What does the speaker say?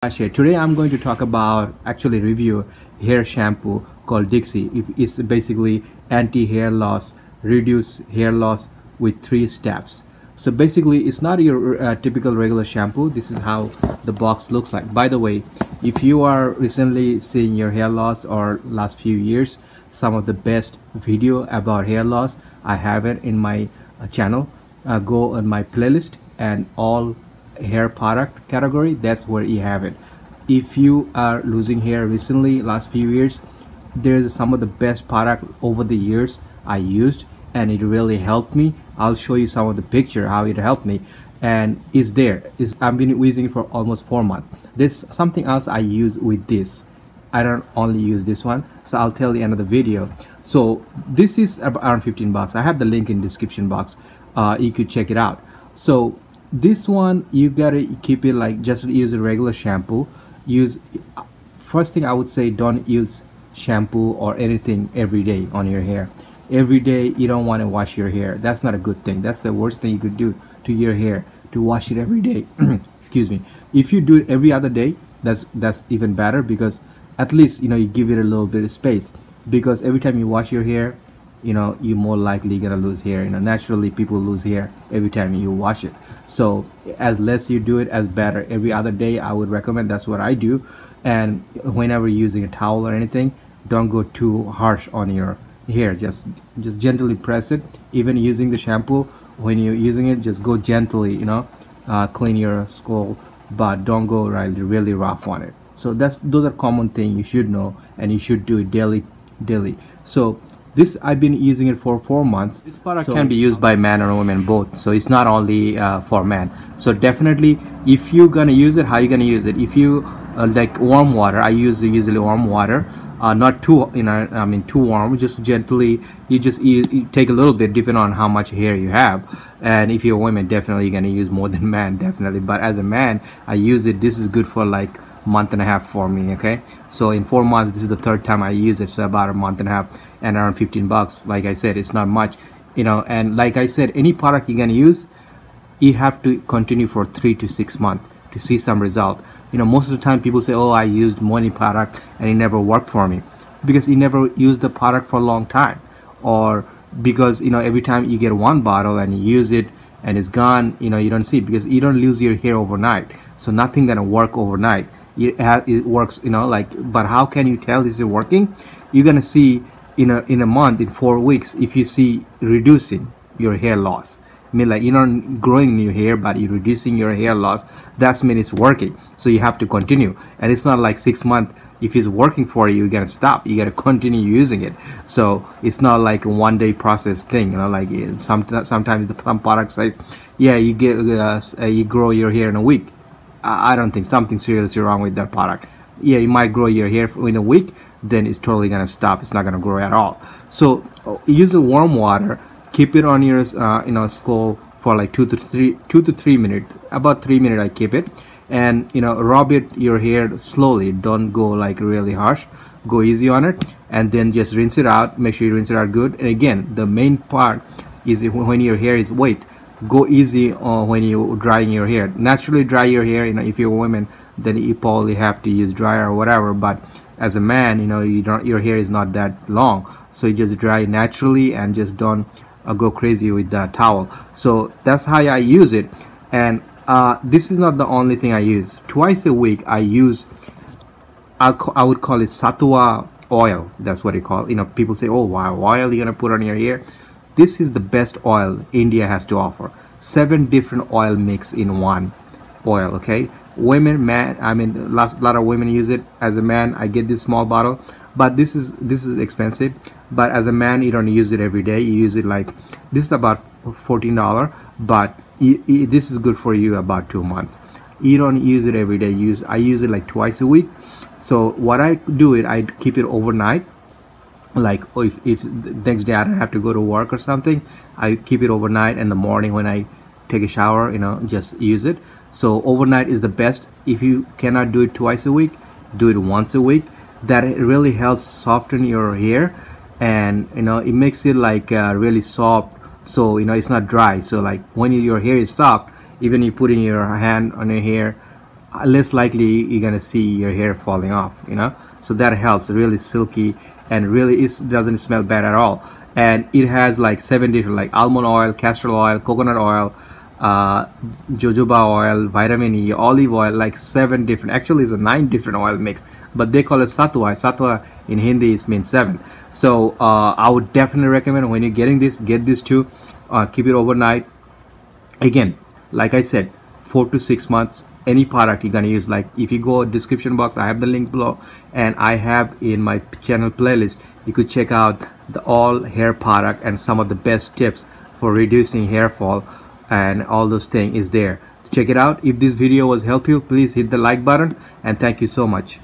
Today I'm going to talk about actually review hair shampoo called Dixie. It's basically anti-hair loss, reduce hair loss with 3 steps. So basically it's not your typical regular shampoo. This is how the box looks like. By the way, if you are recently seeing your hair loss or last few years, some of the best video about hair loss, I have it in my channel. Go on my playlist and all hair product category, that's where you have it. If you are losing hair recently, last few years, there's some of the best product over the years I used and it really helped me. I'll show you some of the picture how it helped me, and I've been using it for almost 4 months. There's something else I use with this. I don't only use this one, so I'll tell you another video. So this is around 15 bucks. I have the link in description box. You could check it out. So this one, you gotta keep it like just use a regular shampoo. First thing I would say, don't use shampoo or anything every day on your hair. Every day you don't want to wash your hair. That's not a good thing. That's the worst thing you could do to your hair, to wash it every day. Excuse me. If you do it every other day, that's even better, because at least you give it a little bit of space, because every time you wash your hair, you're more likely gonna lose hair. Naturally people lose hair every time you wash it. So as less you do it, as better. Every other day I would recommend. That's what I do. And whenever you're using a towel or anything, don't go too harsh on your hair. Just gently press it. Even using the shampoo, when you're using it, just go gently, clean your skull, but don't go really rough on it. So those are common things you should know, and you should do it daily. So this, I've been using it for 4 months. This product can be used by men or women both, so it's not only for men. So definitely, if you're gonna use it, how you gonna use it? If you like warm water, I use usually warm water, not too too warm, just gently. You take a little bit depending on how much hair you have. And if you're women, definitely you're gonna use more than man, definitely. But as a man, I use it. This is good for like month and a half for me. Okay, so in 4 months, this is the 3rd time I use it, so about a month and a half, and around 15 bucks. Like I said, it's not much, and like I said, any product you're gonna use, you have to continue for 3 to 6 months to see some result. Most of the time people say, oh, I used money product and it never worked for me, because you never used the product for a long time, or because every time you get one bottle and you use it and it's gone, you don't see it, because you don't lose your hair overnight. So nothing gonna work overnight. It works, but how can you tell this is working? You're gonna see in a month, in 4 weeks, if you see reducing your hair loss. Like you're not growing new hair, but you're reducing your hair loss. That's mean it's working. So you have to continue, and it's not like 6 months. If it's working for you, you're gonna stop. You gotta continue using it. So it's not like a one-day process thing. Like sometimes some products say, yeah, you grow your hair in a week. I don't think something seriously wrong with that product. Yeah, you might grow your hair in a week, then it's totally gonna stop. It's not gonna grow at all. So use the warm water. Keep it on your skull for like 2 to 3 minutes. About 3 minutes I keep it, and rub your hair slowly. Don't go like really harsh. Go easy on it, and then just rinse it out. Make sure you rinse it out good. And again, the main part is when your hair is wet, go easy when you drying your hair. Naturally dry your hair. If you're a woman, then you probably have to use dryer or whatever, but as a man, your hair is not that long, so you just dry naturally and just don't go crazy with the towel. So that's how I use it. And this is not the only thing I use. Twice a week I use, I would call it Satua oil. That's what you call it. People say, oh wow, oil you're gonna put on your hair. This is the best oil India has to offer. 7 different oil mix in one oil. Okay, women, man, a lot of women use it. As a man, I get this small bottle, but this is expensive. But as a man, you don't use it every day. You use it like, this is about $14, but this is good for you about 2 months. You don't use it every day. I use it like twice a week. So what I do it, I keep it overnight. Like if the next day I don't have to go to work or something, I keep it overnight. In the morning when I take a shower, just use it. So overnight is the best. If you cannot do it twice a week, do it once a week. That really helps soften your hair, and it makes it like really soft, so it's not dry. So like when your hair is soft, even you putting your hand on your hair, less likely you're gonna see your hair falling off, you know. So that helps. Really silky, and really it doesn't smell bad at all. And it has like 7 different, like almond oil, castor oil, coconut oil, jojoba oil, vitamin E, olive oil, like 7 different, actually it's a 9 different oil mix, but they call it satwa. Satwa in Hindi means 7. So I would definitely recommend, when you're getting this, get this too. Keep it overnight. Again, like I said, 4 to 6 months. Any product you're gonna use, like if you go description box, I have the link below, and I have in my channel playlist, you could check out the all hair product and some of the best tips for reducing hair fall, and all those things is there. Check it out. If this video was helpful, please hit the like button, and thank you so much.